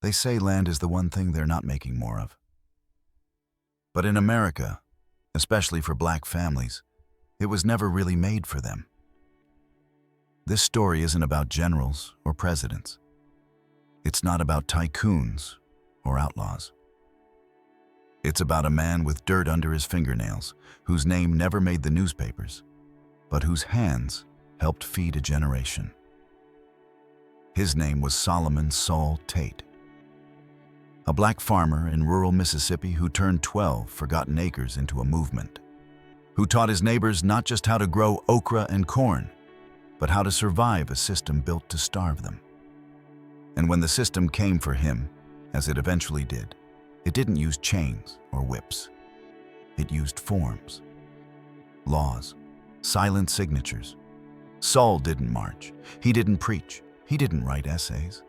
They say land is the one thing they're not making more of. But in America, especially for black families, it was never really made for them. This story isn't about generals or presidents. It's not about tycoons or outlaws. It's about a man with dirt under his fingernails, whose name never made the newspapers, but whose hands helped feed a generation. His name was Solomon Saul Tate, a black farmer in rural Mississippi who turned 12 forgotten acres into a movement, who taught his neighbors not just how to grow okra and corn, but how to survive a system built to starve them. And when the system came for him, as it eventually did, it didn't use chains or whips. It used forms, laws, silent signatures. Saul didn't march, he didn't preach, he didn't write essays.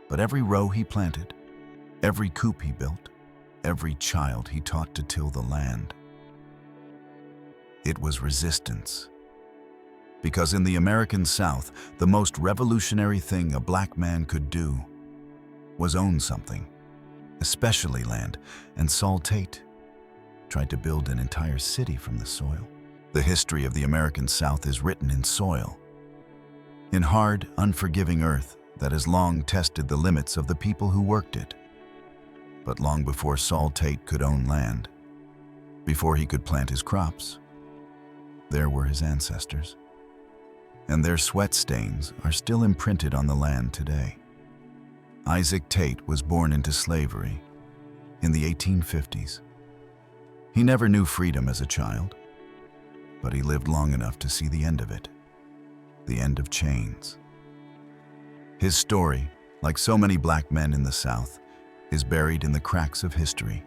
But every row he planted, every coop he built, every child he taught to till the land. It was resistance. Because in the American South, the most revolutionary thing a black man could do was own something, especially land, and Saul Tate tried to build an entire city from the soil. The history of the American South is written in soil, in hard, unforgiving earth that has long tested the limits of the people who worked it. But long before Saul Tate could own land, before he could plant his crops, there were his ancestors. And their sweat stains are still imprinted on the land today. Isaac Tate was born into slavery in the 1850s. He never knew freedom as a child, but he lived long enough to see the end of it, the end of chains. His story, like so many black men in the South, is buried in the cracks of history.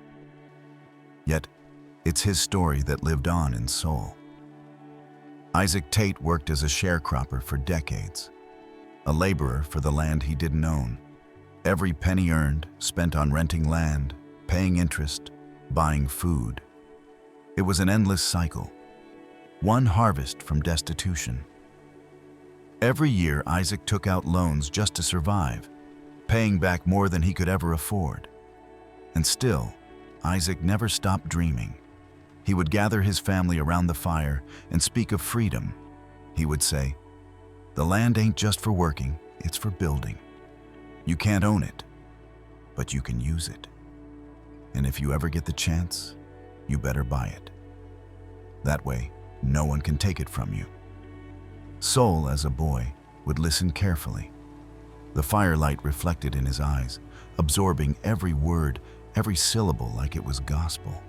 Yet, it's his story that lived on in soul. Isaac Tate worked as a sharecropper for decades, a laborer for the land he didn't own. Every penny earned spent on renting land, paying interest, buying food. It was an endless cycle, one harvest from destitution. Every year, Isaac took out loans just to survive, paying back more than he could ever afford. And still, Isaac never stopped dreaming. He would gather his family around the fire and speak of freedom. He would say, "The land ain't just for working, it's for building. You can't own it, but you can use it. And if you ever get the chance, you better buy it. That way, no one can take it from you." Saul, as a boy, would listen carefully. The firelight reflected in his eyes, absorbing every word, every syllable like it was gospel.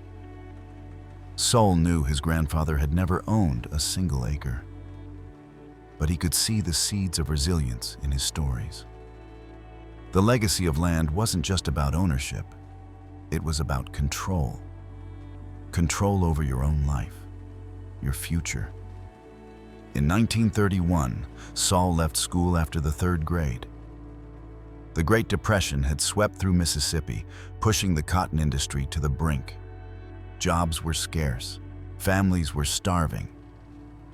Saul knew his grandfather had never owned a single acre, but he could see the seeds of resilience in his stories. The legacy of land wasn't just about ownership, it was about control. Control over your own life, your future. In 1931, Saul left school after the 3rd grade. The Great Depression had swept through Mississippi, pushing the cotton industry to the brink. Jobs were scarce, families were starving,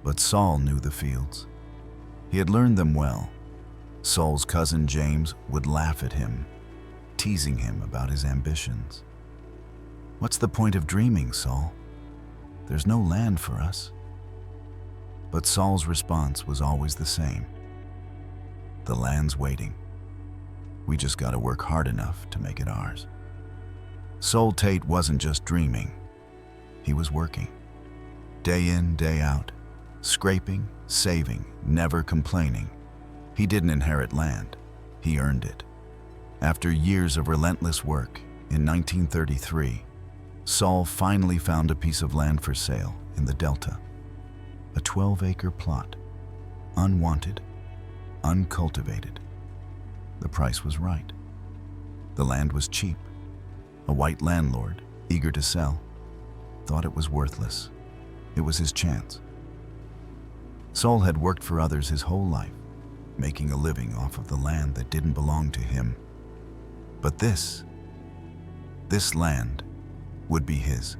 but Saul knew the fields. He had learned them well. Saul's cousin James would laugh at him, teasing him about his ambitions. "What's the point of dreaming, Saul? There's no land for us." But Saul's response was always the same. "The land's waiting. We just gotta work hard enough to make it ours." Saul Tate wasn't just dreaming. He was working. Day in, day out, scraping, saving, never complaining. He didn't inherit land. He earned it. After years of relentless work, in 1933, Saul finally found a piece of land for sale in the Delta. A 12-acre plot, unwanted, uncultivated. The price was right. The land was cheap. A white landlord, eager to sell, thought it was worthless. It was his chance. Saul had worked for others his whole life, making a living off of the land that didn't belong to him. But this land would be his.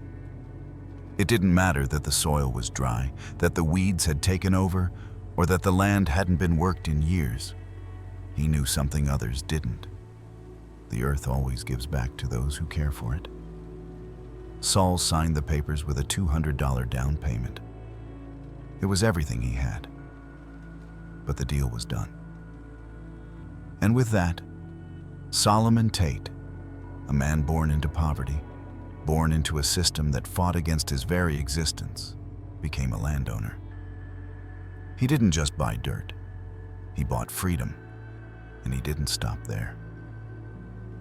It didn't matter that the soil was dry, that the weeds had taken over, or that the land hadn't been worked in years. He knew something others didn't. The earth always gives back to those who care for it. Saul signed the papers with a $200 down payment. It was everything he had. But the deal was done. And with that, Solomon Tate, a man born into poverty, born into a system that fought against his very existence, became a landowner. He didn't just buy dirt. He bought freedom, and he didn't stop there.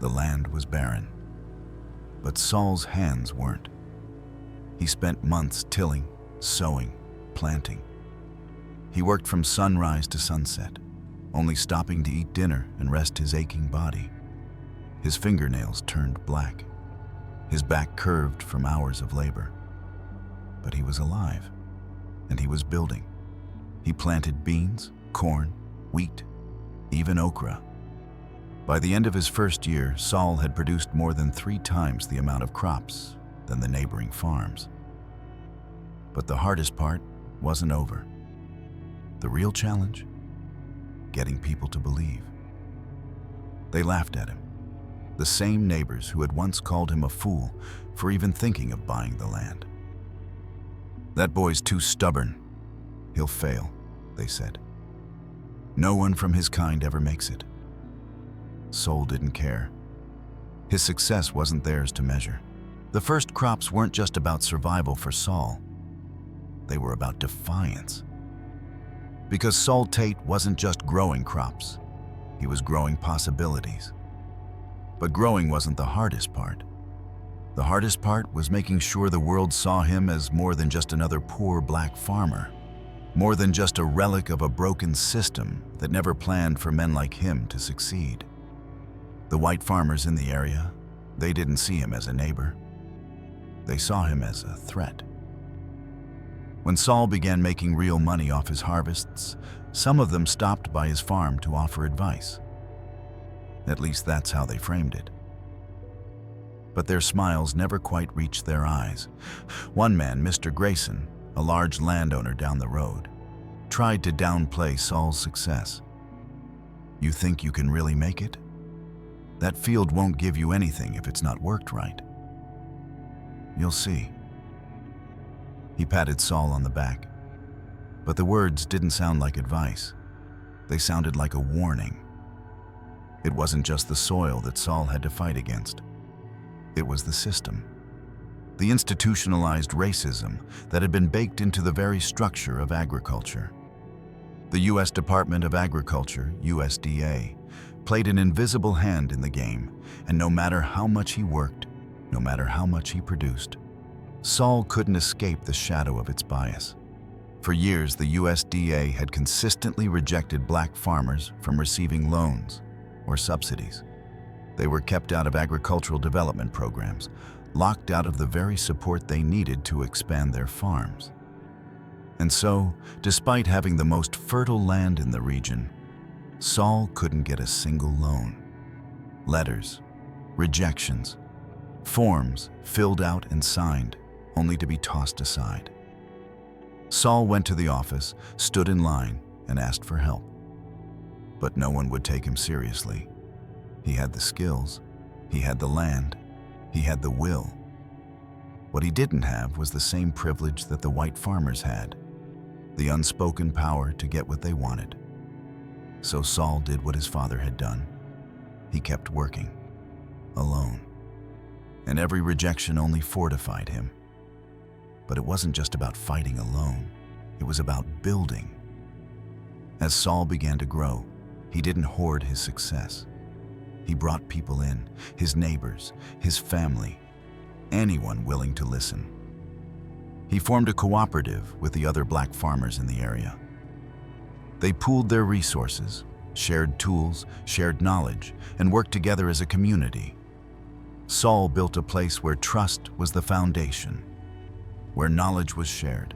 The land was barren, but Saul's hands weren't. He spent months tilling, sowing, planting. He worked from sunrise to sunset, only stopping to eat dinner and rest his aching body. His fingernails turned black. His back curved from hours of labor. But he was alive, and he was building. He planted beans, corn, wheat, even okra. By the end of his first year, Saul had produced more than 3 times the amount of crops than the neighboring farms. But the hardest part wasn't over. The real challenge? Getting people to believe. They laughed at him. The same neighbors who had once called him a fool for even thinking of buying the land. "That boy's too stubborn. He'll fail," they said. "No one from his kind ever makes it." Saul didn't care. His success wasn't theirs to measure. The first crops weren't just about survival for Saul. They were about defiance. Because Saul Tate wasn't just growing crops. He was growing possibilities. But growing wasn't the hardest part. The hardest part was making sure the world saw him as more than just another poor black farmer, more than just a relic of a broken system that never planned for men like him to succeed. The white farmers in the area, they didn't see him as a neighbor. They saw him as a threat. When Saul began making real money off his harvests, some of them stopped by his farm to offer advice. At least that's how they framed it. But their smiles never quite reached their eyes. One man, Mr. Grayson, a large landowner down the road, tried to downplay Saul's success. "You think you can really make it? That field won't give you anything if it's not worked right. You'll see." He patted Saul on the back, but the words didn't sound like advice. They sounded like a warning. It wasn't just the soil that Saul had to fight against. It was the system. The institutionalized racism that had been baked into the very structure of agriculture. The U.S. Department of Agriculture, USDA, played an invisible hand in the game, and no matter how much he worked, no matter how much he produced, Saul couldn't escape the shadow of its bias. For years, the USDA had consistently rejected black farmers from receiving loans or subsidies. They were kept out of agricultural development programs, locked out of the very support they needed to expand their farms. And so, despite having the most fertile land in the region, Saul couldn't get a single loan. Letters, rejections, forms filled out and signed, only to be tossed aside. Saul went to the office, stood in line, and asked for help. But no one would take him seriously. He had the skills, he had the land, he had the will. What he didn't have was the same privilege that the white farmers had, the unspoken power to get what they wanted. So Saul did what his father had done. He kept working, alone. And every rejection only fortified him. But it wasn't just about fighting alone. It was about building. As Saul began to grow, he didn't hoard his success. He brought people in, his neighbors, his family, anyone willing to listen. He formed a cooperative with the other black farmers in the area. They pooled their resources, shared tools, shared knowledge, and worked together as a community. Saul built a place where trust was the foundation, where knowledge was shared,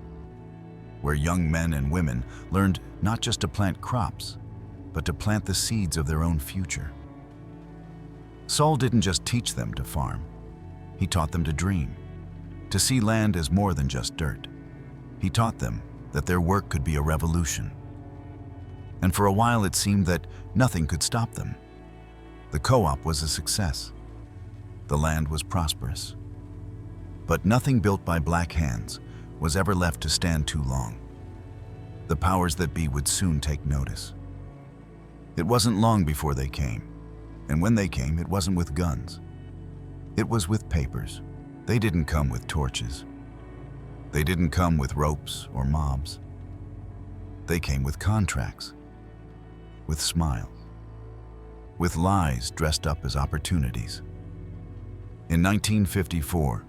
where young men and women learned not just to plant crops, but to plant the seeds of their own future. Saul didn't just teach them to farm. He taught them to dream, to see land as more than just dirt. He taught them that their work could be a revolution. And for a while it seemed that nothing could stop them. The co-op was a success. The land was prosperous. But nothing built by black hands was ever left to stand too long. The powers that be would soon take notice. It wasn't long before they came, and when they came, it wasn't with guns. It was with papers. They didn't come with torches. They didn't come with ropes or mobs. They came with contracts, with smiles, with lies dressed up as opportunities. In 1954,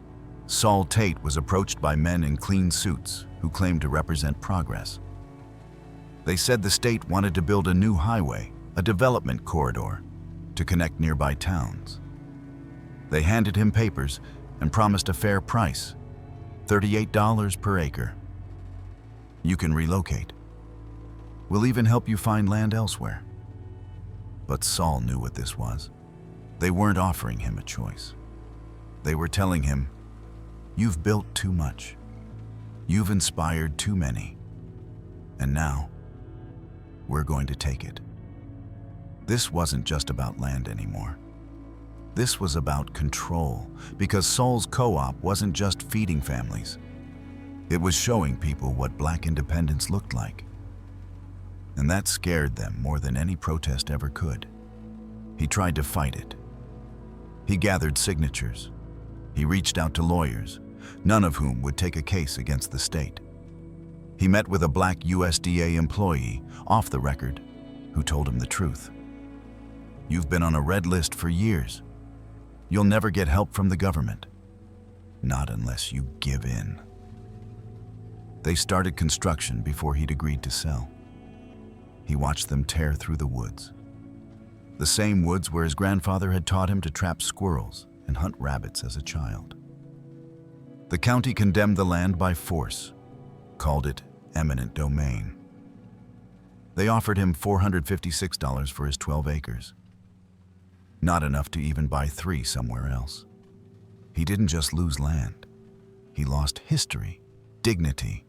Saul Tate was approached by men in clean suits who claimed to represent progress. They said the state wanted to build a new highway, a development corridor, to connect nearby towns. They handed him papers and promised a fair price, $38 per acre. You can relocate. We'll even help you find land elsewhere. But Saul knew what this was. They weren't offering him a choice. They were telling him, "You've built too much. You've inspired too many. And now, we're going to take it." This wasn't just about land anymore. This was about control, because Saul's co-op wasn't just feeding families. It was showing people what black independence looked like. And that scared them more than any protest ever could. He tried to fight it. He gathered signatures. He reached out to lawyers, none of whom would take a case against the state. He met with a black USDA employee, off the record, who told him the truth. "You've been on a red list for years. You'll never get help from the government. Not unless you give in." They started construction before he'd agreed to sell. He watched them tear through the woods. The same woods where his grandfather had taught him to trap squirrels and hunt rabbits as a child. The county condemned the land by force, called it eminent domain. They offered him $456 for his 12 acres. Not enough to even buy 3 somewhere else. He didn't just lose land. He lost history, dignity,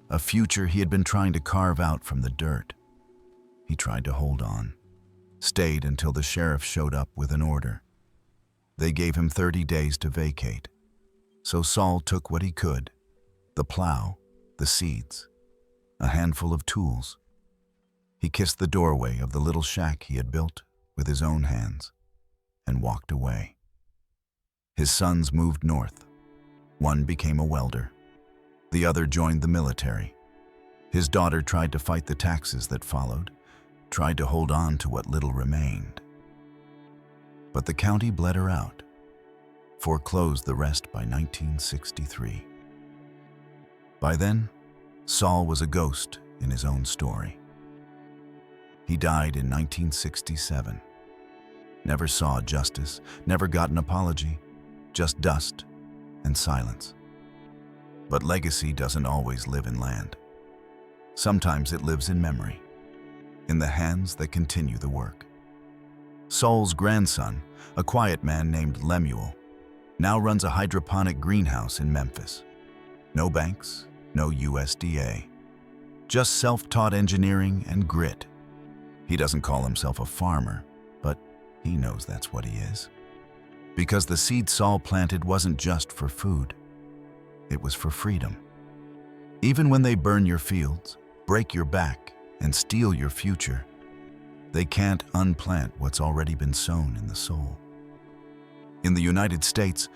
a future he had been trying to carve out from the dirt. He tried to hold on, stayed until the sheriff showed up with an order. They gave him 30 days to vacate. So Saul took what he could: the plow, the seeds, a handful of tools. He kissed the doorway of the little shack he had built with his own hands and walked away. His sons moved north. One became a welder. The other joined the military. His daughter tried to fight the taxes that followed, tried to hold on to what little remained. But the county bled her out, foreclosed the rest by 1963. By then, Saul was a ghost in his own story. He died in 1967. Never saw justice, never got an apology, just dust and silence. But legacy doesn't always live in land. Sometimes it lives in memory, in the hands that continue the work. Saul's grandson, a quiet man named Lemuel, now runs a hydroponic greenhouse in Memphis. No banks, no USDA, just self-taught engineering and grit. He doesn't call himself a farmer, but he knows that's what he is. Because the seed Saul planted wasn't just for food. It was for freedom. Even when they burn your fields, break your back, and steal your future, they can't unplant what's already been sown in the soul. In the United States,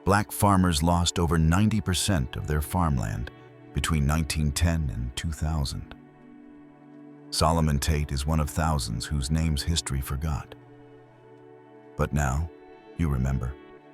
black farmers lost over 90% of their farmland between 1910 and 2000. Solomon Tate is one of thousands whose names history forgot. But now, you remember.